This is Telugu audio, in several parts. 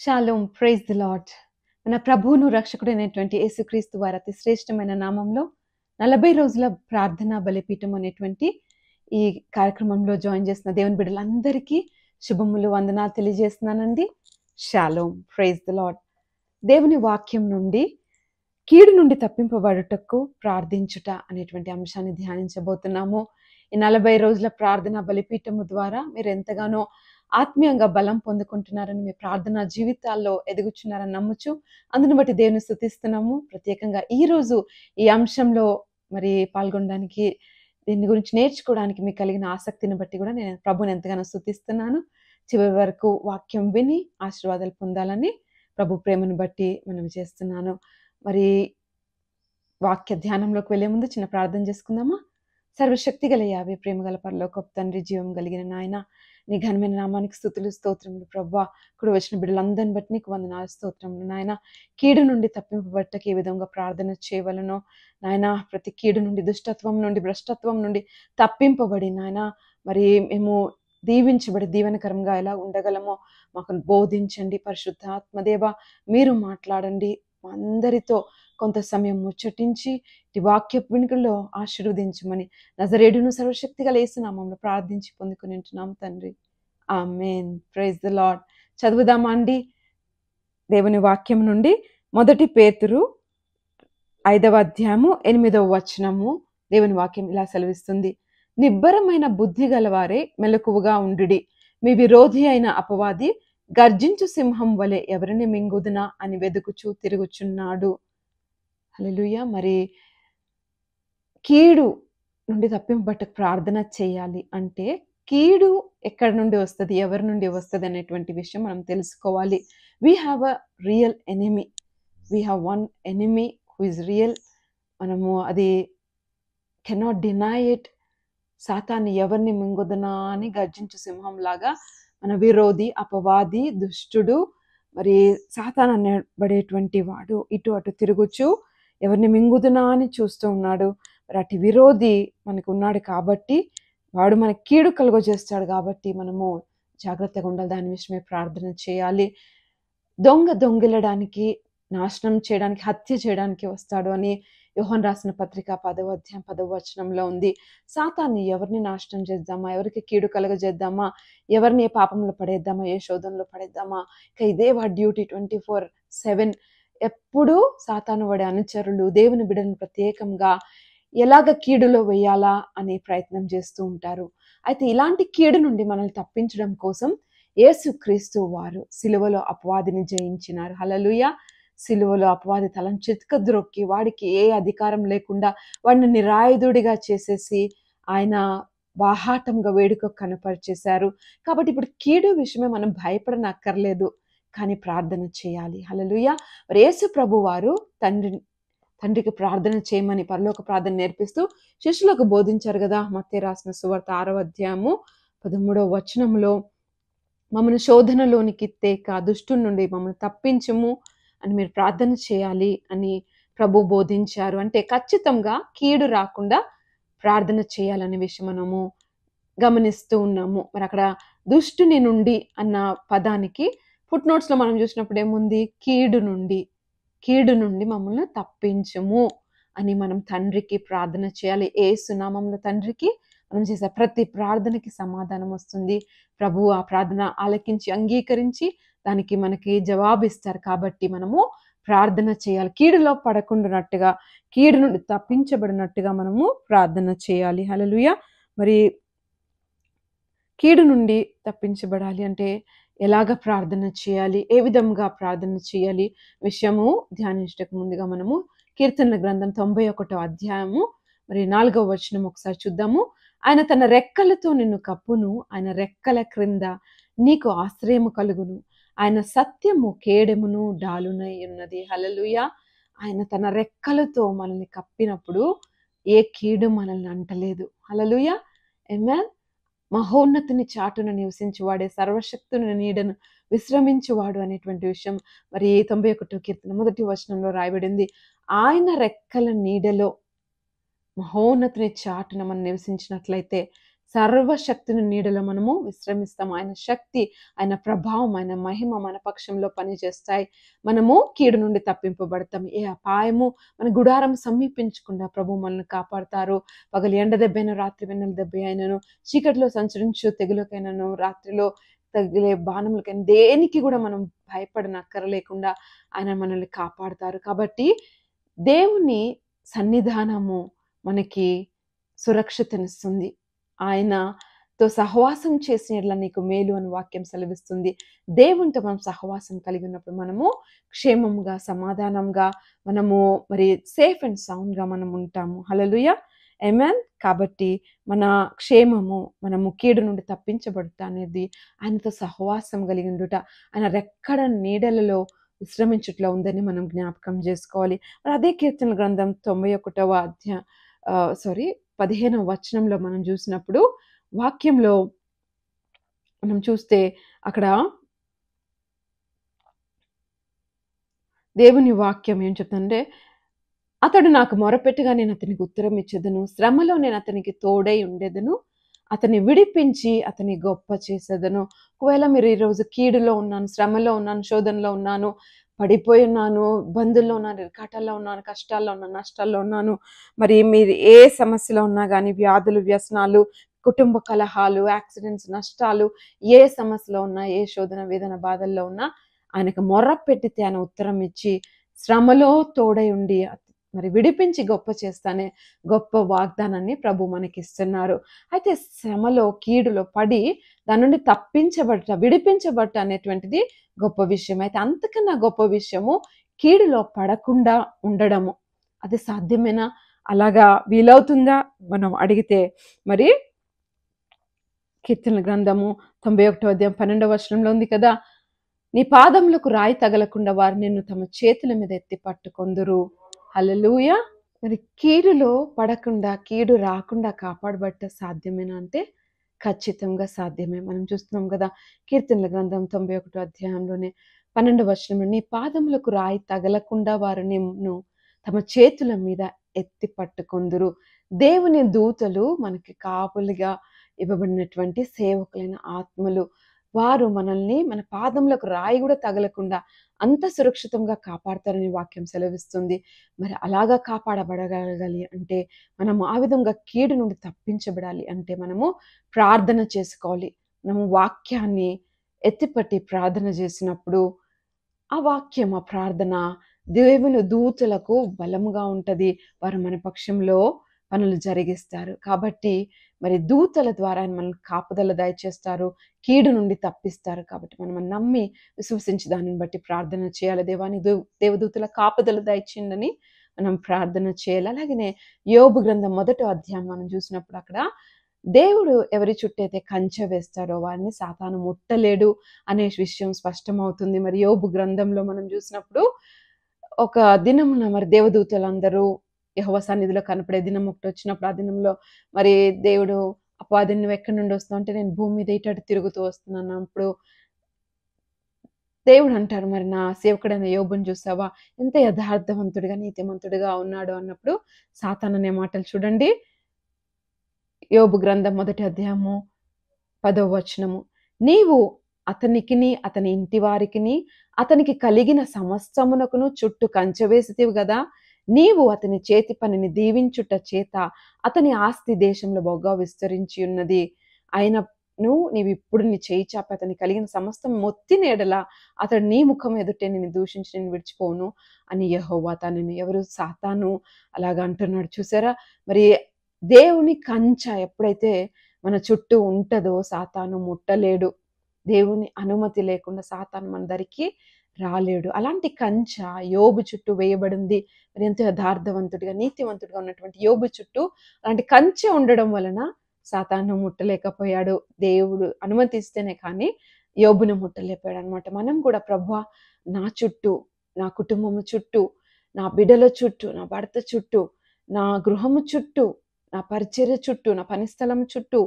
Shalom, praise the lord. మన ప్రభువును రక్షకుడైనటువంటి యేసుక్రీస్తు వారి అతి శ్రేష్టమైన నామంలో 40 రోజుల ప్రార్థనా బలిపీఠం అనేటువంటి ఈ కార్యక్రమంలో జాయిన్ చేసిన దేవుని బిడ్డలందరికీ శుభములు, వందనాలు తెలియజేస్తున్నానండి. Shalom, praise the Lord. దేవుని వాక్యం నుండి కీడు నుండి తప్పింపబడుటకు ప్రార్థించుట అనేటువంటి అంశాన్ని ధ్యానించబోతున్నాము. ఈ 40 రోజుల ప్రార్థనా బలిపీఠము ద్వారా మీరు ఎంతగానో ఆత్మీయంగా బలం పొందుకుంటున్నారని, మీ ప్రార్థనా జీవితాల్లో ఎదుగుచున్నారని నమ్ముచు అందును బట్టి దేవుని స్తుతిస్తున్నాము. ప్రత్యేకంగా ఈరోజు ఈ అంశంలో మరి పాల్గొనడానికి, దీని గురించి నేర్చుకోవడానికి మీకు కలిగిన ఆసక్తిని బట్టి కూడా నేను ప్రభుని ఎంతగానో స్తుతిస్తున్నాను. చివరి వరకు వాక్యం విని ఆశీర్వాదాలు పొందాలని ప్రభు ప్రేమను బట్టి మనం చేస్తున్నాను. మరి వాక్య ధ్యానంలోకి వెళ్లే ముందు చిన్న ప్రార్థన చేసుకుందామా. సర్వశక్తి గల యావే, ప్రేమ గల పరలోకపు తండ్రి, జీవం కలిగిన నాయన, నీ ఘనమైన నామానికి స్తుతులు, స్తోత్రములు ప్రభా. ఇప్పుడు వచ్చిన బిడ్డలందరిని బట్టి నీకు వందనాలు, స్తోత్రములు నాయన. కీడు నుండి తప్పింపబట్టకి ఏ విధంగా ప్రార్థన చేయవలనో నాయన, ప్రతి కీడు నుండి, దుష్టత్వం నుండి, భ్రష్టత్వం నుండి తప్పింపబడి నాయన, మరి మేము దీవించబడి దీవెనకరంగా ఎలా ఉండగలమో మాకు బోధించండి. పరిశుద్ధాత్మదేవ, మీరు మాట్లాడండి. అందరితో కొంత సమయం ముచ్చటించి ఈ వాక్య వినుకల్లో ఆశీర్వదించమని నజరేయుడును సర్వశక్తి గల యేసు నామములో ప్రార్థించి పొందుకుని ఉంటున్నాం తండ్రి. ఆమేన్. Praise the Lord. చదువుదామా అండి దేవుని వాక్యం నుండి? 1 పేతురు 5వ అధ్యాయము 8వ వచనము. దేవుని వాక్యం ఇలా సెలవిస్తుంది: నిబ్బరమైన బుద్ధి గలవారే మెలకువగా ఉండుడి. మీ విరోధి అయిన అపవాది గర్జించు సింహం వలె ఎవరిని మింగుదునా అని వెదుకుచూ తిరుగుచున్నాడు. హల్లెలూయా. మరి కీడు నుండి తప్పింపబట్టకు ప్రార్థన చేయాలి అంటే కీడు ఎక్కడి నుండి వస్తుంది, ఎవరి నుండి వస్తుంది అనేటువంటి విషయం మనం తెలుసుకోవాలి. We have a real enemy. We have one enemy who is real. మనము అది కెనాట్ డినై ఇట్. సాతాన్ని ఎవరిని మింగుదునా అని గర్జించు సింహం లాగా మన విరోధి, అపవాది, దుష్టుడు, మరి సాతాన్ అనబడేటువంటి వాడు ఇటు అటు తిరుగుచు ఎవరిని మింగుదునా అని చూస్తూ ఉన్నాడు. మరి అటు విరోధి మనకు ఉన్నాడు కాబట్టి, వాడు మనకి కీడు కలుగజేస్తాడు కాబట్టి మనము జాగ్రత్తగా ఉండాలి. దాని విషయమే ప్రార్థన చేయాలి. దొంగిలడానికి, నాశనం చేయడానికి, హత్య చేయడానికి వస్తాడు అని యోహాను రాసిన పత్రిక 10వ అధ్యాయం 10వ వచనంలో ఉంది. సాతాన్ని ఎవరిని నాశనం చేద్దామా, ఎవరికి కీడు కలుగజేద్దామా, ఎవరిని ఏ పాపంలో పడేద్దామా, ఏ శోధనలో పడేద్దామా, ఇక ఇదే వాడి డ్యూటీ 24/7. ఎప్పుడు సాతాను వాడి అనుచరులు దేవుని బిడ్డలను ప్రత్యేకంగా ఎలాగ కీడులో వేయాలా అనే ప్రయత్నం చేస్తూ ఉంటారు. అయితే ఇలాంటి కీడు నుండి మనల్ని తప్పించడం కోసం యేసుక్రీస్తు వారు సిలువలో అపవాదిని జయించినారు. హల్లెలూయా. సిలువలో అపవాది తలను చితకద్రొక్కి, వాడికి ఏ అధికారం లేకుండా వాడిని నిరాయుధుడిగా చేసేసి ఆయన బాహాటంగా వేడుక కనపరిచేశారు. కాబట్టి ఇప్పుడు కీడు విషయమే మనం భయపడనక్కర్లేదు, కానీ ప్రార్థన చేయాలి. హల్లెలూయా. మరి యేసు ప్రభు వారు తండ్రికి ప్రార్థన చేయమని పరలోక ప్రార్థన నేర్పిస్తూ శిష్యులకు బోధించారు కదా. మత్తయి రాసిన సువార్త 6వ అధ్యాయము 13వ వచనంలో, మమ్మల్ని శోధనలోనికి తేక దుష్టుని నుండి మమ్మల్ని తప్పించుము అని మీరు ప్రార్థన చేయాలి అని ప్రభు బోధించారు. అంటే ఖచ్చితంగా కీడు రాకుండా ప్రార్థన చేయాలనే విషయం మనము గమనిస్తూ ఉన్నాము. మరి అక్కడ దుష్టుని నుండి అన్న పదానికి ఫుట్ నోట్స్ లో మనం చూసినప్పుడు ఏముంది? కీడు నుండి మమ్మల్ని తప్పించుము అని మనం తండ్రికి ప్రార్థన చేయాలి. యేసు నామములో తండ్రికి మనం చేసే ప్రతి ప్రార్థనకి సమాధానం వస్తుంది. ప్రభు ఆ ప్రార్థన ఆలకించి అంగీకరించి దానికి మనకి జవాబిస్తారు. కాబట్టి మనము ప్రార్థన చేయాలి. కీడులో పడకుండానట్టుగా, కీడు నుండి తప్పించబడినట్టుగా మనము ప్రార్థన చేయాలి. హల్లెలూయా. మరి కీడు నుండి తప్పించబడాలి అంటే ఎలాగ ప్రార్థన చేయాలి, ఏ విధంగా ప్రార్థన చేయాలి విషయము ధ్యానించటకు ముందుగా మనము కీర్తనల గ్రంథం 91వ అధ్యాయము మరి 4వ వచనం ఒకసారి చూద్దాము. ఆయన తన రెక్కలతో నిన్ను కప్పును, ఆయన రెక్కల క్రింద నీకు ఆశ్రయము కలుగును, ఆయన సత్యము కేడెమును డాలునై ఉన్నది. హల్లెలూయా. ఆయన తన రెక్కలతో మనల్ని కప్పినప్పుడు ఏ కీడు మనల్ని అంటలేదు. హల్లెలూయా. ఆమేన్. మహోన్నతిని చాటున నివసించువాడే, సర్వశక్తుని నీడను విశ్రమించువాడు అనేటువంటి విషయం మరి 91వ కీర్తన 1వ వచనంలో రాయబడింది. ఆయన రెక్కల నీడలో మహోన్నతిని చాటున మనం నివసించినట్లయితే సర్వశక్తిని నీడలో మనము విశ్రమిస్తాము. ఆయన శక్తి, ఆయన ప్రభావం, ఆయన మహిమ మన పక్షంలో పనిచేస్తాయి. మనము కీడు నుండి తప్పింపబడతాం. ఏ అపాయము మన గుడారం సమీపించకుండా ప్రభు మనల్ని కాపాడతారు. పగలు ఎండ దెబ్బైన, రాత్రి వెన్నెల దెబ్బ అయినను, చీకటిలో సంచరించు తెగులకైనను, రాత్రిలో తగిలే బాణములకైనా, దేనికి కూడా మనం భయపడనక్కరలేకుండా ఆయన మనల్ని కాపాడతారు. కాబట్టి దేవుని సన్నిధానము మనకి సురక్షితనిస్తుంది. ఆయనతో సహవాసం చేసిన యెడల నీకు మేలు అని వాక్యం సెలవిస్తుంది. దేవునితో మనం సహవాసం కలిగి ఉన్నప్పుడు మనము క్షేమంగా, సమాధానంగా, మనము మరి సేఫ్ అండ్ సౌండ్గా మనం ఉంటాము. హల్లెలూయా, ఆమేన్. కాబట్టి మన క్షేమము, మనము కీడు నుండి తప్పించబడుట అనేది ఆయనతో సహవాసం కలిగి ఉండుట, ఆయన రెక్కల నీడలలో విశ్రమించుట్లో ఉందని మనం జ్ఞాపకం చేసుకోవాలి. మరి అదే కీర్తన గ్రంథం 15వ వచనంలో మనం చూసినప్పుడు, వాక్యంలో మనం చూస్తే అక్కడ దేవుని వాక్యం ఏం చెప్తుందంటే, అతడు నాకు మొరపెట్టగా నేను అతనికి ఉత్తరం ఇచ్చేదను, శ్రమలో నేను అతనికి తోడై ఉండేదను, అతన్ని విడిపించి అతని గొప్ప చేసేదను. ఒకవేళ మీరు ఈరోజు కీడులో ఉన్నాను, శ్రమలో ఉన్నాను, శోధనలో ఉన్నాను, పడిపోయి ఉన్నాను, ఇబ్బందుల్లో ఉన్నాను, ఇరకాటాల్లో ఉన్నాను, కష్టాల్లో ఉన్నాను, నష్టాల్లో ఉన్నాను, మరి మీరు ఏ సమస్యలో ఉన్నా కానీ, వ్యాధులు, వ్యసనాలు, కుటుంబ కలహాలు, యాక్సిడెంట్స్, నష్టాలు, ఏ సమస్యలో ఉన్నా, ఏ శోధన, వేదన, బాధల్లో ఉన్నా ఆయనకు మొర్ర పెట్టితే ఆయన ఉత్తరం ఇచ్చి శ్రమలో తోడై ఉండి మరి విడిపించి గొప్ప చేస్తానే గొప్ప వాగ్దానాన్ని ప్రభు మనకిస్తున్నారు. అయితే శ్రమలో, కీడులో పడి దాని నుండి విడిపించబట్ట అనేటువంటిది గొప్ప విషయం. అయితే అంతకన్నా గొప్ప విషయము కీడులో పడకుండా ఉండడము. అది సాధ్యమేనా? అలాగా వీలవుతుందా మనం అడిగితే, మరి కీర్తనల గ్రంథము 91:12 ఉంది కదా, నీ పాదములకు రాయి తగలకుండా వారు నిన్ను తమ చేతుల మీద ఎత్తి పట్టుకొందురు. హల్లెలూయా. మరి కీడులో పడకుండా, కీడు రాకుండా కాపాడబట్ట సాధ్యమేనా అంటే ఖచ్చితంగా సాధ్యమే. మనం చూస్తున్నాం కదా, కీర్తనల గ్రంథం 91:12 నీ పాదములకు రాయి తగలకుండా వారు నిన్ను తమ చేతుల మీద ఎత్తి పట్టుకొందురు. దేవుని దూతలు మనకి కాపులుగా ఇవ్వబడినటువంటి సేవకులైన ఆత్మలు. వారు మనల్ని మన పాదములకు రాయి కూడా తగలకుండా అంత సురక్షితంగా కాపాడతారని వాక్యం సెలవిస్తుంది. మరి అలాగా కాపాడబడగలగాలి అంటే, మనము ఆ విధంగా కీడు నుండి తప్పించబడాలి అంటే మనము ప్రార్థన చేసుకోవాలి. మనము వాక్యాన్ని ఎత్తిపట్టి ప్రార్థన చేసినప్పుడు ఆ వాక్యం, ఆ ప్రార్థన దేవుని దూతలకు బలముగా ఉంటది. వారు మన పక్షంలో పనులు జరిగిస్తారు. కాబట్టి మరి దూతల ద్వారా ఆయన మనల్ని కాపుదల దయచేస్తారు, కీడు నుండి తప్పిస్తారు. కాబట్టి మనం నమ్మి విశ్వసించి దానిని బట్టి ప్రార్థన చేయాలి. దేవదూతల కాపుదల దయచేయండి మనం ప్రార్థన చేయాలి. అలాగనే యోబు గ్రంథం 1వ అధ్యాయం మనం చూసినప్పుడు అక్కడ దేవుడు ఎవరి చుట్టూ అయితే కంచె వేస్తాడో వారిని సాతాను ముట్టలేడు అనే విషయం స్పష్టమవుతుంది. మరి యోబు గ్రంథంలో మనం చూసినప్పుడు ఒక దినమున మరి దేవదూతలందరూ యెహోవా సన్నిధిలో కనపడే దినం ఒకటి వచ్చినప్పుడు, ఆ దినంలో మరి దేవుడు అపవాది నువ్వు ఎక్కడి నుండి వస్తావు అంటే, నేను భూమి మీద ఇటు తిరుగుతూ వస్తున్నాను. అప్పుడు దేవుడు అంటారు, మరి నా సేవకుడైన యోబుని చూసావా, ఎంత యథార్థవంతుడిగా, నీతిమంతుడిగా ఉన్నాడు అన్నప్పుడు సాతాను అనే మాటలు చూడండి. యోబు గ్రంథం 1వ అధ్యాయము 10వ వచనము, నీవు అతనికిని అతని ఇంటి వారికిని అతనికి కలిగిన సమస్తమునకును చుట్టూ కంచె వేసితివి గదా, నీవు అతని చేతి పనిని దీవించుట చేత అతని ఆస్తి దేశంలో బొగ్గా విస్తరించి ఉన్నది. నీవు ఇప్పుడు నీ చేయి చాపి అతని కలిగిన సమస్తం మొత్తిన ఎడల అతడు నీ ముఖం ఎదుటే నిన్ను దూషించి నేను విడిచిపోను అని యెహోవా తనని, ఎవరు సాతాను అలాగా అంటున్నాడు. చూసారా, మరి దేవుని కంచె ఎప్పుడైతే మన చుట్టూ ఉంటదో సాతాను ముట్టలేడు. దేవుని అనుమతి లేకుండా సాతాను మన దరికి రాలేడు. అలాంటి కంచె యోబు చుట్టూ వేయబడింది. మరి ఎంతో యథార్థవంతుడిగా, నీతివంతుడిగా ఉన్నటువంటి యోబు చుట్టూ అలాంటి కంచె ఉండడం వలన సాతాను ముట్టలేకపోయాడు. దేవుడు అనుమతిస్తేనే కానీ యోబును ముట్టలేకపోయాడు అనమాట. మనం కూడా ప్రభువా, నా చుట్టూ, నా కుటుంబము చుట్టూ, నా బిడ్డల చుట్టూ, నా భర్త చుట్టూ, నా గృహము చుట్టూ, నా పరిచర్య చుట్టూ, నా పనిస్థలం చుట్టూ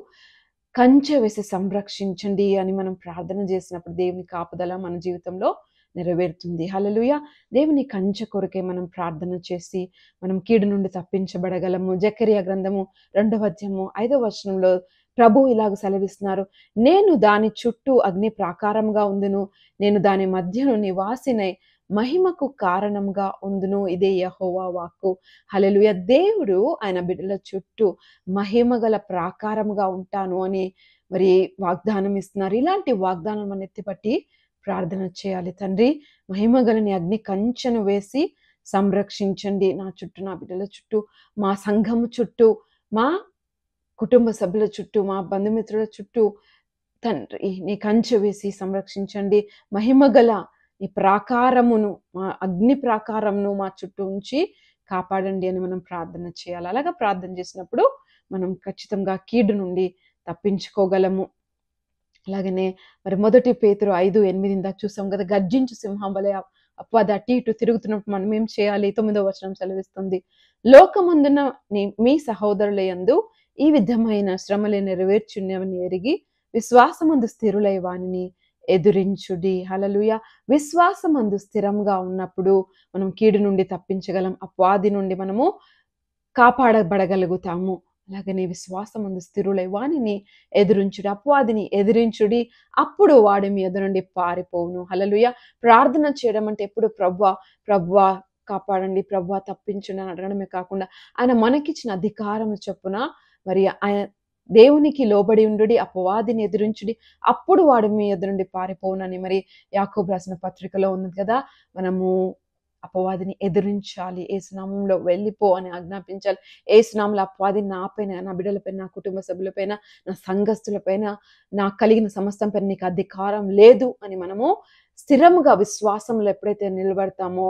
కంచె వేసి సంరక్షించండి అని మనం ప్రార్థన చేసినప్పుడు దేవుని కాపుదల మన జీవితంలో నెరవేరుతుంది. హల్లెలూయా. దేవుని కంచె కొరకే మనం ప్రార్థన చేసి మనం కీడు నుండి తప్పించబడగలము. జకరియా గ్రంథము 2వ అధ్యాయము 5వ వచనంలో ప్రభు ఇలాగ సెలవిస్తున్నారు, నేను దాని చుట్టూ అగ్ని ప్రాకారంగా ఉందును, నేను దాని మధ్యను నివాసినై మహిమకు కారణంగా ఉందును. ఇదే యెహోవా వాక్కు. హల్లెలూయా. దేవుడు ఆయన బిడ్డల చుట్టూ మహిమగల ప్రాకారముగా ఉంటాను అని మరి వాగ్దానం ఇస్తున్నారు. ఇలాంటి వాగ్దానం మనం ఎత్తిపట్టి ప్రార్థన చేయాలి. తండ్రి, మహిమగల నీ అగ్ని కంచెను వేసి సంరక్షించండి. నా చుట్టూ, నా బిడ్డల చుట్టూ, మా సంఘము చుట్టూ, మా కుటుంబ సభ్యుల చుట్టూ, మా బంధుమిత్రుల చుట్టూ తండ్రి నీ కంచె వేసి సంరక్షించండి. మహిమగల ఈ ప్రాకారమును, మా అగ్ని ప్రాకారమును మా చుట్టూ ఉంచి కాపాడండి అని మనం ప్రార్థన చేయాలి. అలాగా ప్రార్థన చేసినప్పుడు మనం ఖచ్చితంగా కీడు నుండి తప్పించుకోగలము. అలాగనే మరి 1 పేతురు 5:8 ఇందాక చూసాం కదా, గర్జించు సింహం వలె అపవాది అటు ఇటు తిరుగుతున్నప్పుడు మనం ఏం చేయాలి? 9వ వచనం సెలవిస్తుంది, లోకమందున మీ సహోదరుల యందు ఈ విధమైన శ్రమలే నెరవేర్చున్నవని ఎరిగి విశ్వాసమందు స్థిరులై వానిని ఎదురించుడి. హల్లెలూయా. విశ్వాసమందు స్థిరంగా ఉన్నప్పుడు మనం కీడు నుండి తప్పించగలం, అపవాది నుండి మనము కాపాడబడగలుగుతాము. అలాగనే విశ్వాసమందు స్థిరులై వానిని ఎదురించుడి, అపవాదిని ఎదిరించుడి, అప్పుడు వాడు మీ ఎదురు నుండి పారిపోవును. హల్లెలూయా. ప్రార్థన చేయడం అంటే ఎప్పుడు ప్రభువా ప్రభువా కాపాడండి, ప్రభువా తప్పించండి అని అడగడమే కాకుండా ఆయన మనకిచ్చిన అధికారం చొప్పున మరి ఆయన దేవునికి లోబడి ఉండుడి, అపవాదిని ఎదిరించుడి, అప్పుడు వాడు మీ ఎదురు నుండి పారిపోవునని మరి యాకోబు రాసిన పత్రికలో ఉన్నది కదా. మనము అపవాదిని ఎదిరించాలి, యేసు నామములో వెళ్ళిపో అని ఆజ్ఞాపించాలి. యేసు నామములో అపవాది నాపైన, నా బిడ్డలపైన, నా కుటుంబ సభ్యులపైన, నా సంఘస్థులపైన, నాకు కలిగిన సమస్తం పైన నీకు అధికారం లేదు అని మనము స్థిరముగా విశ్వాసంలో ఎప్పుడైతే నిలబడతామో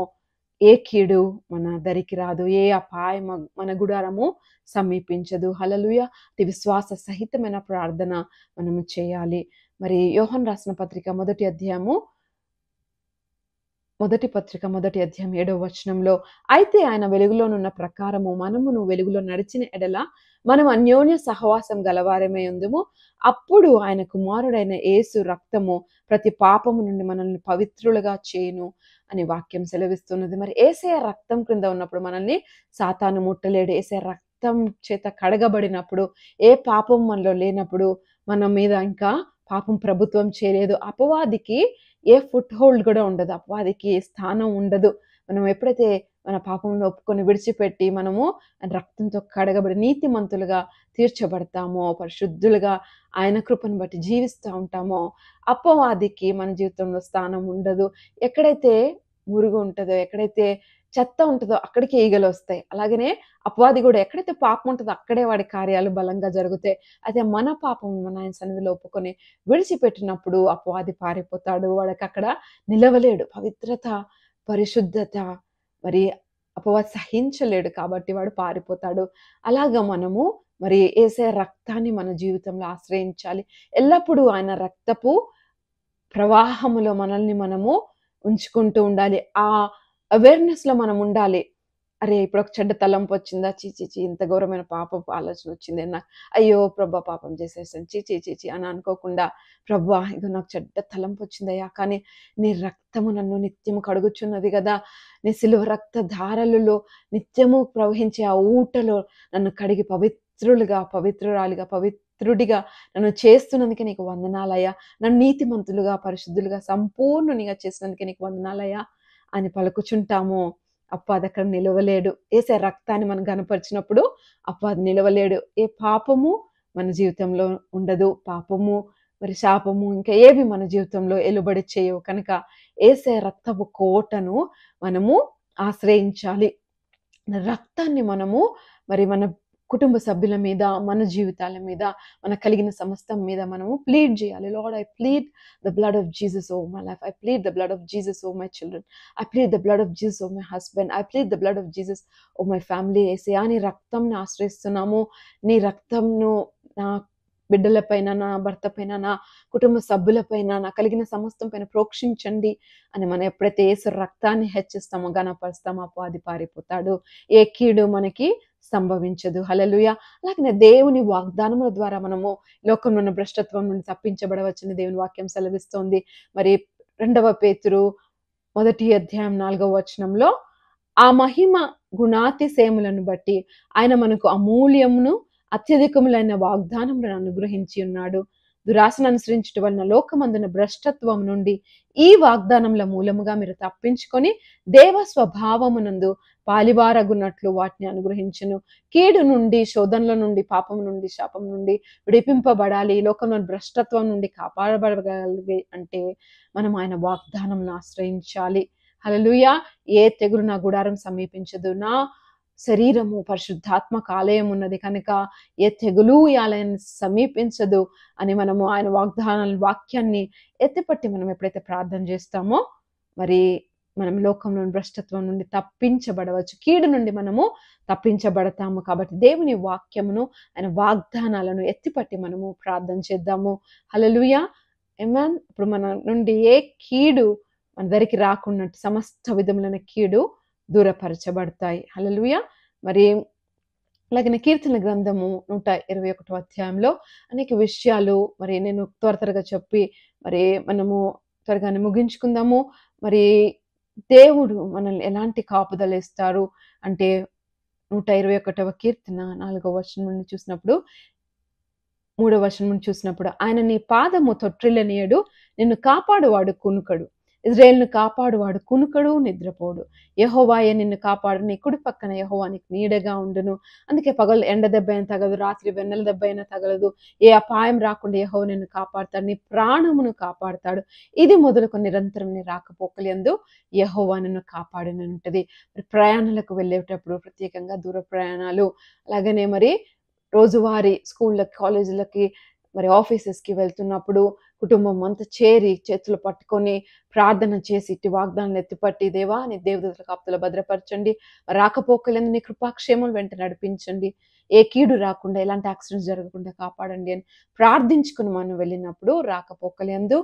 ఏ కీడు మన దరికి రాదు, ఏ అపాయం మన గుడారము సమీపించదు. హల్లెలూయా. విశ్వాస సహితమైన ప్రార్థన మనము చేయాలి. మరి యోహాను రాసిన పత్రిక మొదటి అధ్యాయం 7వ వచనంలో, అయితే ఆయన వెలుగులోనున్న ప్రకారము మనమును వెలుగులో నడిచిన ఎడల మనం అన్యోన్య సహవాసం గలవారమై ఉందుము, అప్పుడు ఆయన కుమారుడైన యేసు రక్తము ప్రతి పాపము నుండి మనల్ని పవిత్రులుగా చేయును అని వాక్యం సెలవిస్తున్నది. మరి యేసయ్య రక్తం క్రింద ఉన్నప్పుడు మనల్ని సాతాను ముట్టలేడు. యేసయ్య రక్తం చేత కడగబడినప్పుడు, ఏ పాపం మనలో లేనప్పుడు మన మీద ఇంకా పాపం ప్రభుత్వం చేయలేదు. అపవాదికి ఏ ఫుట్ హోల్డ్ కూడా ఉండదు, అపవాదికి స్థానం ఉండదు. మనం ఎప్పుడైతే మన పాపంలో ఒప్పుకొని విడిచిపెట్టి మనము రక్తంతో కడగబడి నీతిమంతులుగా తీర్చబడతామో, పరిశుద్ధులుగా ఆయన కృపను బట్టి జీవిస్తూ ఉంటామో, అపవాదికి మన జీవితంలో స్థానం ఉండదు. ఎక్కడైతే మురుగు ఉంటుందో, ఎక్కడైతే చెత్త ఉంటుందో అక్కడికి ఈగలు వస్తాయి. అలాగనే అపవాది కూడా ఎక్కడైతే పాపం ఉంటుందో అక్కడే వాడి కార్యాలు బలంగా జరుగుతాయి. అయితే మన పాపం మన ఆయన సన్నిధిలో ఒప్పుకొని విడిచిపెట్టినప్పుడు అపవాది పారిపోతాడు, వాడికి అక్కడ నిలవలేడు. పవిత్రత, పరిశుద్ధత మరి అపవాది సహించలేడు కాబట్టి వాడు పారిపోతాడు. అలాగా మనము మరి యేసయ్య రక్తాన్ని మన జీవితంలో ఆశ్రయించాలి. ఎల్లప్పుడూ ఆయన రక్తపు ప్రవాహములో మనల్ని మనము ఉంచుకుంటూ ఉండాలి. ఆ అవేర్నెస్లో మనం ఉండాలి. అరే ఇప్పుడు ఒక చెడ్డ తలంపు వచ్చిందా, చీచీచి ఇంత ఘోరమైన పాపపు ఆలోచన వచ్చింది నాకు, అయ్యో ప్రభా పాపం చేసేసాను, చీచీచి అని అనుకోకుండా, ప్రభా ఇదో నాకు చెడ్డ తలంపు వచ్చిందయ్యా, కానీ నీ రక్తము నన్ను నిత్యము కడుగుచున్నది కదా, నీ సిలువ రక్త ధారలలో నిత్యము ప్రవహించే ఆ ఊటలో నన్ను కడిగి పవిత్రురాలిగా పవిత్రుడిగా నన్ను చేస్తున్నందుకే నీకు వందనాలయ్యా, నన్ను నీతిమంతులుగా పరిశుద్ధులుగా సంపూర్ణునిగా చేసినందుకే నీకు వందనాలయ్యా అని పలుకుచుంటాము. అపవాది అక్కడ నిలవలేడు. యేసయ్య రక్తాన్ని మనం గనపరిచినప్పుడు అపవాది నిలవలేడు. ఏ పాపము మన జీవితంలో ఉండదు. పాపము మరి శాపము ఇంకా ఏవి మన జీవితంలో ఎలుబడి చేయవు. కనుక యేసయ్య రక్తపు కోటను మనము ఆశ్రయించాలి. రక్తాన్ని మనము మరి మన కుటుంబ సభ్యుల మీద, మన జీవితాల మీద, మనకు కలిగిన సమస్తం మీద మనము ప్లీడ్ చేయాలి. Lord, I plead the blood of Jesus over my life. I plead the blood of Jesus over my children. I plead the blood of Jesus over my husband. I plead the blood of Jesus over my family. యేసయ్యా నీ రక్తంని ఆశ్రయిస్తున్నాము. నీ రక్తంను నా బిడ్డలపైన, నా భర్త పైన, నా కుటుంబ సభ్యులపైన, నా కలిగిన సమస్తం పైన ప్రోక్షించండి అని మనం ఎప్పుడైతే యేసు రక్తాన్ని హెచ్చిస్తామో, ఘనపరుస్తామో, అపవాది పారిపోతాడు. ఏ కీడు మనకి సంభవించదు. హల్లెలూయా. అలాగనే దేవుని వాగ్దానముల ద్వారా మనము లోకంలో ఉన్న భ్రష్టత్వం నుండి తప్పించబడవచ్చని దేవుని వాక్యం సెలవిస్తోంది. మరి 2 పేతురు 1 అధ్యాయం 4వ వచనంలో, ఆ మహిమ గుణాతిశయములను బట్టి ఆయన మనకు అమూల్యమును అత్యధికములైన వాగ్దానములను అనుగ్రహించి ఉన్నాడు. దురాశను అనుసరించడం వలన లోకమందున భ్రష్టత్వం నుండి ఈ వాగ్దానముల మూలముగా మీరు తప్పించుకొని దేవ స్వభావమునందు పాలివారగున్నట్లు వాటిని అనుగ్రహించును. కీడు నుండి, శోధనల నుండి, పాపం నుండి, శాపం నుండి విడిపింపబడాలి, ఈ లోకంలో భ్రష్టత్వం నుండి కాపాడబడగలిగి అంటే మనం ఆయన వాగ్దానంను ఆశ్రయించాలి. హల్లెలూయా. ఏ తెగులు నా గుడారం సమీపించదు, నా శరీరము పరిశుద్ధాత్మక ఆలయం ఉన్నది కనుక ఏ తెగులు ఈ ఆలయాన్ని సమీపించదు అని మనము ఆయన వాక్యాన్ని ఎత్తిపట్టి మనం ఎప్పుడైతే ప్రార్థన చేస్తామో మరి మనం లోకంలోని భ్రష్టత్వం నుండి తప్పించబడవచ్చు, కీడు నుండి మనము తప్పించబడతాము. కాబట్టి దేవుని వాక్యమును, ఆయన వాగ్దానాలను ఎత్తిపట్టి మనము ప్రార్థన చేద్దాము. హల్లెలూయా. ఆమేన్. ఇప్పుడు మన నుండి ఏ కీడు మన దగ్గరికి రాకున్నట్టు సమస్త విధములైన కీడు దూరపరచబడతాయి. హల్లెలూయా. మరి అలాగే కీర్తన గ్రంథము 121వ అధ్యాయంలో అనేక విషయాలు మరి నేను త్వరగా చెప్పి మరి మనము త్వరగానే ముగించుకుందాము. మరి దేవుడు మనల్ని ఎలాంటి కాపుదల ఇస్తారు అంటే 121వ కీర్తన 4వ వచనం నుండి చూసినప్పుడు, 3వ వచనం నుండి చూసినప్పుడు, ఆయన నీ పాదము తొట్రిల్లనీయడు, నిన్ను కాపాడువాడు కునుకడు. ఇజ్రాయేలును కాపాడువాడు కునుకడు, నిద్రపోడు. యెహోవాయే నిన్ను కాపాడు, నీ కుడి పక్కన యెహోవా నీకు నీడగా ఉండును. అందుకే పగలు ఎండ దెబ్బ అయినా తగలదు, రాత్రి వెన్నెల దెబ్బ అయినా తగలదు. ఏ అపాయం రాకుండా యెహోవా నిన్ను కాపాడుతాడు, నీ ప్రాణమును కాపాడుతాడు. ఇది మొదలుకొని నిరంతరం నీ రాకపోకలందు యెహోవా నిన్ను కాపాడును ఉంటది. మరి ప్రయాణాలకు వెళ్ళేటప్పుడు ప్రత్యేకంగా దూర ప్రయాణాలు, అలాగనే మరి రోజువారీ స్కూళ్ళకి, కాలేజీలకి, మరి ఆఫీసెస్కి వెళ్తున్నప్పుడు కుటుంబం అంతా చేరి చేతులు పట్టుకొని ప్రార్థన చేసి ఇట్టి వాగ్దానాలు ఎత్తిపట్టి, దేవా నీ దేవదూతల కాపుదల భద్రపరచండి, రాకపోకలందు నీ కృపాక్షేమం వెంట నడిపించండి, ఏ కీడు రాకుండా, ఎలాంటి యాక్సిడెంట్స్ జరగకుండా కాపాడండి అని ప్రార్థించుకుని మనం వెళ్ళినప్పుడు రాకపోకలందు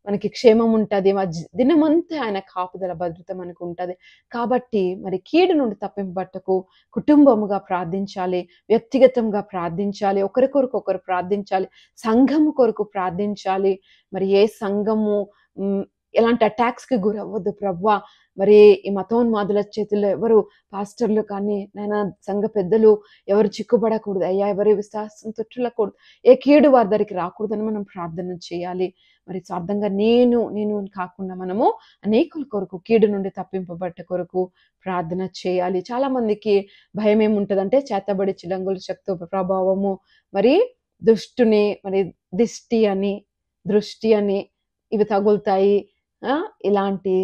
మనకి క్షేమం ఉంటుంది. దినమంతా ఆయన కాపుదల భద్రత మనకు ఉంటుంది. కాబట్టి మరి కీడు నుండి తప్పింపబట్టకు కుటుంబముగా ప్రార్థించాలి, వ్యక్తిగతంగా ప్రార్థించాలి, ఒకరి కొరకు ఒకరు ప్రార్థించాలి, సంఘము కొరకు ప్రార్థించాలి. మరి ఏ సంఘము ఎలాంటి అటాక్స్కి గురవ్వద్దు ప్రభువా. మరి ఈ మతోన్మాదుల చేతుల్లో ఎవరు పాస్టర్లు కానీ నాయన సంఘ పెద్దలు ఎవరు చిక్కుపడకూడదు అయ్యా, ఎవరి విశ్వాసం తొట్టులకూడదు, ఏ కీడు వారి దగ్గరికి రాకూడదని మనం ప్రార్థన చేయాలి. మరి స్వార్థంగా నేను కాకుండా మనము అనేకుల కొరకు, కీడు నుండి తప్పింపబట్ట కొరకు ప్రార్థన చేయాలి. చాలా మందికి భయం ఏముంటదంటే చేతబడి, చిలంగుల శక్తి ప్రభావము, మరి దుష్టుని, మరి దృష్టి అని ఇవి తగులుతాయి. ఇలాంటి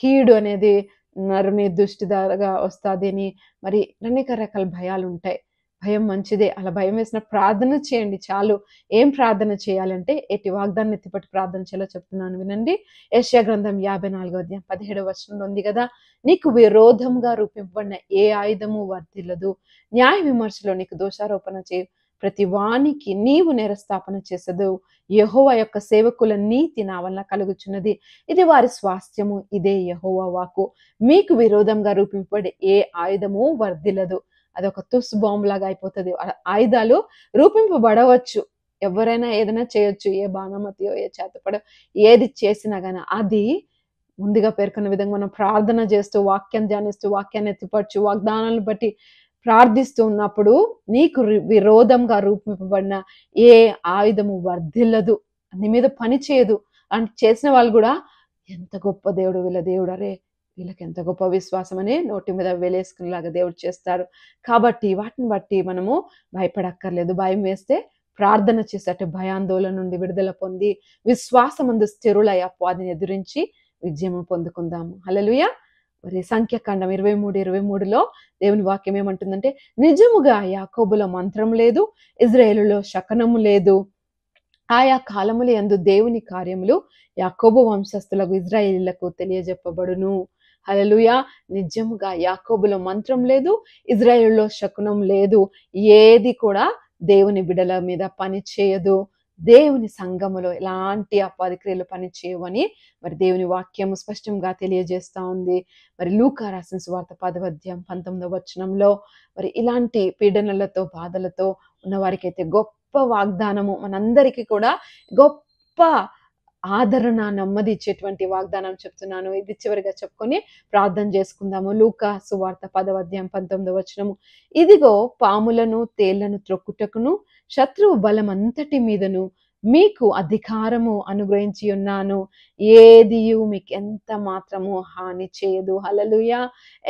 కీడు అనేది నరుని దృష్టి ద్వారా వస్తుంది అని మరి అనేక రకాల భయాలు ఉంటాయి. భయం మంచిదే, అలా భయం వేసిన ప్రార్థన చేయండి చాలు. ఏం ప్రార్థన చేయాలంటే ఎట్టి వాగ్దాన్ని ఎత్తిపట్టి ప్రార్థన చేయాలో చెప్తున్నాను వినండి. యెషయా గ్రంథం 54వ అధ్యాయం 17వ వచనంలో ఉంది కదా, నీకు విరోధంగా రూపింపబడిన ఏ ఆయుధము వర్ధిల్లదు, న్యాయ విమర్శలో నీకు దోషారోపణ చేయ ప్రతి వానికి నీవు నేరస్థాపన చేసదు. యెహోవా యొక్క సేవకుల నీతి నా వలన కలుగుచున్నది, ఇది వారి స్వాస్థ్యము, ఇదే యెహోవా వాక్కు. మీకు విరోధంగా రూపింపబడే ఏ ఆయుధము వర్ధిల్లదు. అదొక తుస్ బాంబ్ లాగా అయిపోతుంది. ఆయుధాలు రూపింపబడవచ్చు, ఎవరైనా ఏదైనా చేయొచ్చు, ఏ బాణమతియో ఏ చేతపడో ఏది చేసినా కానీ అది ముందుగా పేర్కొన్న విధంగా మనం ప్రార్థన చేస్తూ, వాక్యం ధ్యానిస్తూ, వాక్యాన్ని ఎత్తిపరచు, వాగ్దానాలను బట్టి ప్రార్థిస్తూ ఉన్నప్పుడు నీకు విరోధంగా రూపింపబడిన ఏ ఆయుధము వర్ధిల్లదు, నీ మీద పని చేయదు. అంటే చేసిన వాళ్ళు కూడా ఎంత గొప్ప దేవుడు, వీళ్ళ దేవుడు, అరే వీళ్ళకి ఎంత గొప్ప విశ్వాసం అని నోటి మీద వేలేసుకునేలాగా దేవుడు చేస్తారు. కాబట్టి వాటిని బట్టి మనము భయపడక్కర్లేదు. భయం వేస్తే ప్రార్థన చేసేట భయాందోళన నుండి విడుదల పొంది విశ్వాసమందు స్థిరులై అపవాదిని ఎదిరించి విజయం పొందుకుందాము. హల్లెలూయా. మరి సంఖ్యాకాండం 23:23లో దేవుని వాక్యం ఏమంటుందంటే, నిజముగా యాకోబులో మంత్రం లేదు, ఇజ్రాయేలులో శకనము లేదు. ఆయా కాలముల యందు దేవుని కార్యములు యాకోబు వంశస్థులకు ఇజ్రాయేలీలకు తెలియజెప్పబడును. హల్లెలూయా. నిజముగా యాకోబులో మంత్రం లేదు, ఇజ్రాయేలులో శకునం లేదు. ఏది కూడా దేవుని బిడల మీద పని చేయదు. దేవుని సంఘములో ఎలాంటి అపవాది క్రియలు పని చేయవని మరి దేవుని వాక్యము స్పష్టంగా తెలియజేస్తా ఉంది. మరి లూకా రాసిన సువార్త 10వ అధ్యాయం 19వ వచనంలో మరి ఇలాంటి పీడనలతో, బాధలతో ఉన్న వారికైతే గొప్ప వాగ్దానము, మనందరికీ కూడా గొప్ప ఆదరణ, నెమ్మది ఇచ్చేటువంటి వాగ్దానం చెప్తున్నాను. ఇది చివరిగా చెప్పుకొని ప్రార్థన చేసుకుందాము. లూకా సువార్త 10వ అధ్యాయం 19వ వచనము. ఇదిగో పాములను తేళ్లను త్రొక్కుటకును శత్రువు బలమంతటి మీదను మీకు అధికారము అనుగ్రహించి ఉన్నాను. ఏదియు మీకు ఎంత మాత్రము హాని చేయదు. హల్లెలూయా,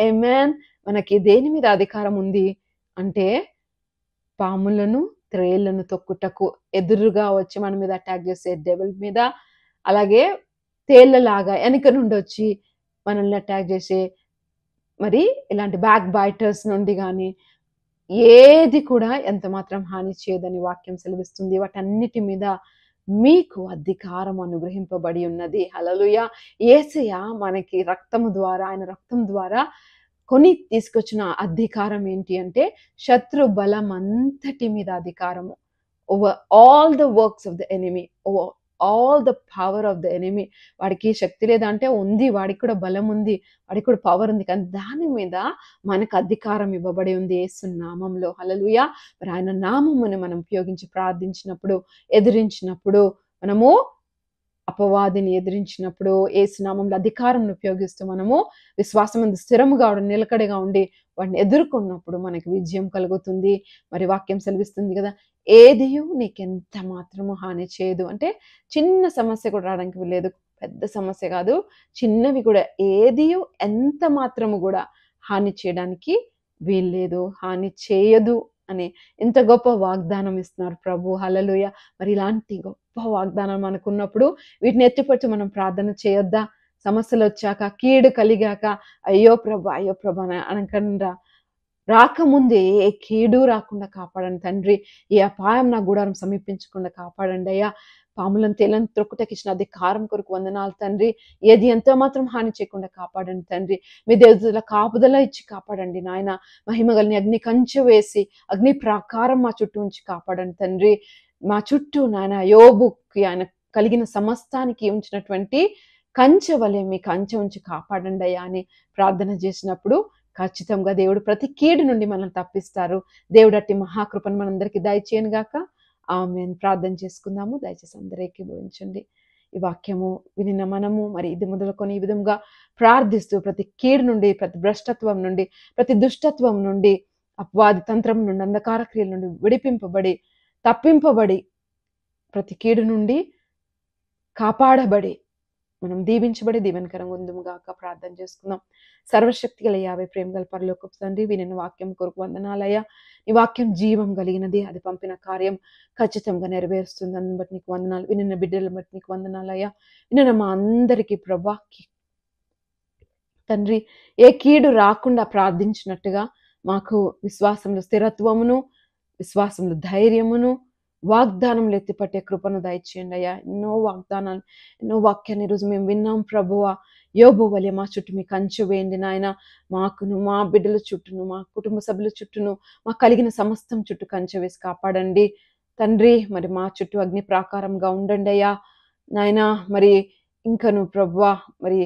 ఆమేన్. మనకి దేని మీద అధికారం ఉంది అంటే పాములను త్రేళ్లను తొక్కుటకు, ఎదురుగా వచ్చి మన మీద అటాక్ చేసే డెవిల్ మీద, అలాగే తేళ్లలాగా వెనక నుండి వచ్చి మనల్ని అటాక్ చేసే మరి ఇలాంటి బ్యాక్ బైటర్స్ నుండి కానీ ఏది కూడా ఎంత మాత్రం హాని చేయదని వాక్యం సెలవిస్తుంది. వాటన్నిటి మీద మీకు అధికారం అనుగ్రహింపబడి ఉన్నది. హల్లెలూయా. యేసయ్య మనకి రక్తము ద్వారా, ఆయన రక్తం ద్వారా కొని తీసుకొచ్చిన అధికారం ఏంటి అంటే శత్రు బలం అంతటి మీద అధికారము. Over all the works of the enemy, over all the power of the enemy. వాడికి శక్తి లేదంటే ఉంది, వాడికి కూడా బలం ఉంది, వాడికి కూడా పవర్ ఉంది, కానీ దాని మీద మనకు అధికారం ఇవ్వబడి ఉంది యేసు నామంలో. హల్లెలూయా. మరి ఆయన నామమును మనం ఉపయోగించి ప్రార్థించినప్పుడు, ఎదిరించినప్పుడు, మనము అపవాదిని ఎదిరించినప్పుడు యేసు నామములో అధికారంను ఉపయోగిస్తూ మనము విశ్వాసమందు స్థిరముగా నిలకడగా ఉండి వాడిని ఎదుర్కొన్నప్పుడు మనకి విజయం కలుగుతుంది. మరి వాక్యం సెలవిస్తుంది కదా, ఏదియు నీకెంత మాత్రము హాని చేయదు అంటే చిన్న సమస్య కూడా రావడానికి లేదు, పెద్ద సమస్య కాదు, చిన్నవి కూడా ఏదియు ఎంత మాత్రము కూడా హాని చేయడానికి వీల్లేదు, హాని చేయదు అని ఇంత గొప్ప వాగ్దానం ఇస్తున్నారు ప్రభు. హల్లెలూయా. మరి ఇలాంటి గొప్ప వాగ్దానం మనకున్నప్పుడు వీటిని ఎత్తిపట్టి మనం ప్రార్థన చేయొద్దా? సమస్యలు వచ్చాక, కీడు కలిగాక అయ్యో ప్రభా అని అనకుండా, రాకముందే ఏ కీడు రాకుండా కాపాడండి తండ్రి, ఏ అపాయం నా గుడారం సమీపించకుండా కాపాడండి అయ్యా. పాములను తేళ్లను త్రొక్కుటకి ఇచ్చిన అధికారం కొరకు వందనాలు తండ్రి. ఏది ఎంత మాత్రం హాని చేయకుండా కాపాడండి తండ్రి. మీ దేవుల కాపుదల ఇచ్చి కాపాడండి నాయన. మహిమగలిని అగ్ని కంచె వేసి అగ్ని ప్రాకారం మా చుట్టూ ఉంచి కాపాడండి తండ్రి. మా చుట్టూ నాయన యోబుకి ఆయన కలిగిన సమస్తానికి ఉంచినటువంటి కంచె వలె మీ కంచె ఉంచి కాపాడండి అయ్యా అని ప్రార్థన చేసినప్పుడు ఖచ్చితంగా దేవుడు ప్రతి కీడు నుండి మనల్ని తప్పిస్తారు. దేవుడు అట్టి మహాకృపను మనందరికీ దయచేయను గాక. ఆమేన్. ప్రార్థన చేసుకుందాము. దయచేసి అందరూ ఏకీభవించండి. ఈ వాక్యము వినిన మనము మరి ఇది మొదలుకొని ఈ విధంగా ప్రార్థిస్తూ ప్రతి కీడు నుండి, ప్రతి భ్రష్టత్వం నుండి, ప్రతి దుష్టత్వం నుండి, అపవాది తంత్రం నుండి, అంధకార క్రియల నుండి విడిపింపబడి, తప్పింపబడి, ప్రతి కీడు నుండి కాపాడబడి, మనం దీవించబడి దీవెనకరంగా ఉందుముగాక. ప్రార్థన చేసుకుందాం. సర్వశక్తి గల యావే ప్రేమ గల పరలోకపు తండ్రి, వినిన వాక్యం కొరకు వందనాలయ్యా. నీ వాక్యం జీవం కలిగినది, అది పంపిన కార్యం ఖచ్చితంగా నెరవేరుస్తుంది. అందుని బట్టి నీకు వందనాలు. వినిన బిడ్డలను బట్టి నీకు వందనాలయ్యా. వినిన మా అందరికీ ప్రభా తండ్రి ఏ కీడు రాకుండా ప్రార్థించినట్టుగా మాకు విశ్వాసంలో స్థిరత్వమును, విశ్వాసంలో ధైర్యమును, వాగ్దానంలో ఎత్తిపట్టే కృపను దయచేయండి అయ్యా. ఎన్నో వాగ్దానాలు, ఎన్నో వాక్యాన్ని ఈరోజు మేము విన్నాం ప్రభువా. యోబు వలె మా చుట్టూ మీ కంచె వేయండి నాయన. మాకును, మా బిడ్డల చుట్టూను, మా కుటుంబ సభ్యుల చుట్టూను, మాకు కలిగిన సమస్తం చుట్టూ కంచె వేసి కాపాడండి తండ్రి. మరి మా చుట్టూ అగ్ని ప్రాకారంగా ఉండండి అయ్యా నాయన. మరి ఇంకను ప్రభువా మరి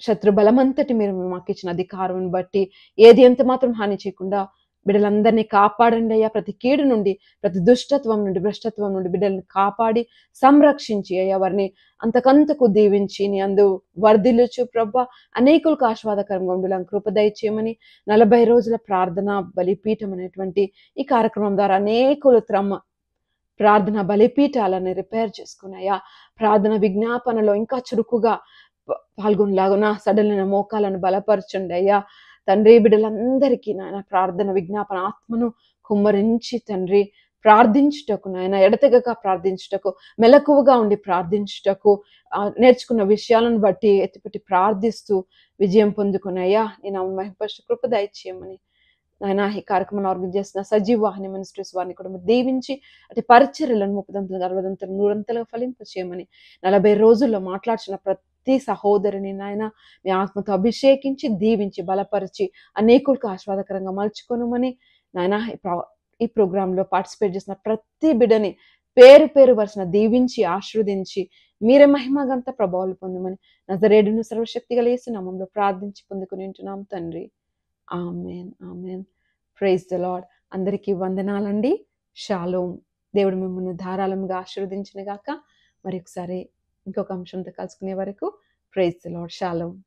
శత్రు బలమంతటి మీరు మాకు ఇచ్చిన అధికారం బట్టి ఏది ఎంత మాత్రం హాని చేయకుండా బిడ్డలందరినీ కాపాడండి అయ్యా. ప్రతి కీడు నుండి, ప్రతి దుష్టత్వం నుండి, భ్రష్టత్వం నుండి బిడ్డలను కాపాడి సంరక్షించి అయ్యా వారిని అంతకంతకు దీవించి నీ అందు వర్ధిల్లుచు ప్రభా అనేకులకు ఆశీర్వాదకరంగా ఉండాలని కృప దయచేయమని 40 రోజుల ప్రార్థన బలిపీఠం అనేటువంటి ఈ కార్యక్రమం ద్వారా అనేకులు ప్రార్థన బలిపీఠాలను రిపేర్ చేసుకున్నాయా. ప్రార్థన విజ్ఞాపనలో ఇంకా చురుకుగా పాల్గొనలాగున సడలిన మోకాలను బలపరచండి అయ్యా తండ్రి. బిడ్డలందరికీ నాయన ప్రార్థన విజ్ఞాపన ఆత్మను కుమ్మరించి తండ్రి ప్రార్థించుటకు నాయన, ఎడతెగక ప్రార్థించుటకు, మెలకువగా ఉండి ప్రార్థించుటకు, నేర్చుకున్న విషయాలను బట్టి ఎత్తిపెట్టి ప్రార్థిస్తూ విజయం పొందుకున్నాయా. నేను మహిమపరచు కృప దయచేయమని నాయన ఈ కార్యక్రమాన్ని ఆర్గనైజ్ చేసిన సజీవ వాహిని మినిస్ట్రీస్ వారిని కూడా దీవించి అటు పరిచర్యలను 30 60 100 ఫలింపచేయమని 40 రోజుల్లో మాట్లాడిన ప్రతి సహోదరిని నాయన మీ ఆత్మతో అభిషేకించి దీవించి బలపరిచి అనేకులకు ఆశీర్వాదకరంగా మలుచుకోనమని నాయన ఈ ప్రోగ్రాంలో పార్టిసిపేట్ చేసిన ప్రతి బిడ్డని పేరు పేరు వరుసన దీవించి ఆశీర్వదించి మీరే మహిమగంత ప్రభావాలు పొందమని నజరేయుడును సర్వశక్తి గల యేసు నామములో ప్రార్థించి పొందుకుని ఉంటున్నాం తండ్రి. Amen, amen. Praise the lord. అందరికీ వందనాలండి. షాలోమ్. దేవుడు మిమ్మల్ని ధారాళంగా ఆశీర్వదించిన గాక. మరి ఒకసారి ఇంకొక అంశంతో కలుసుకునే వరకు ప్రైజ్ ది లార్డ్. షాలోమ్.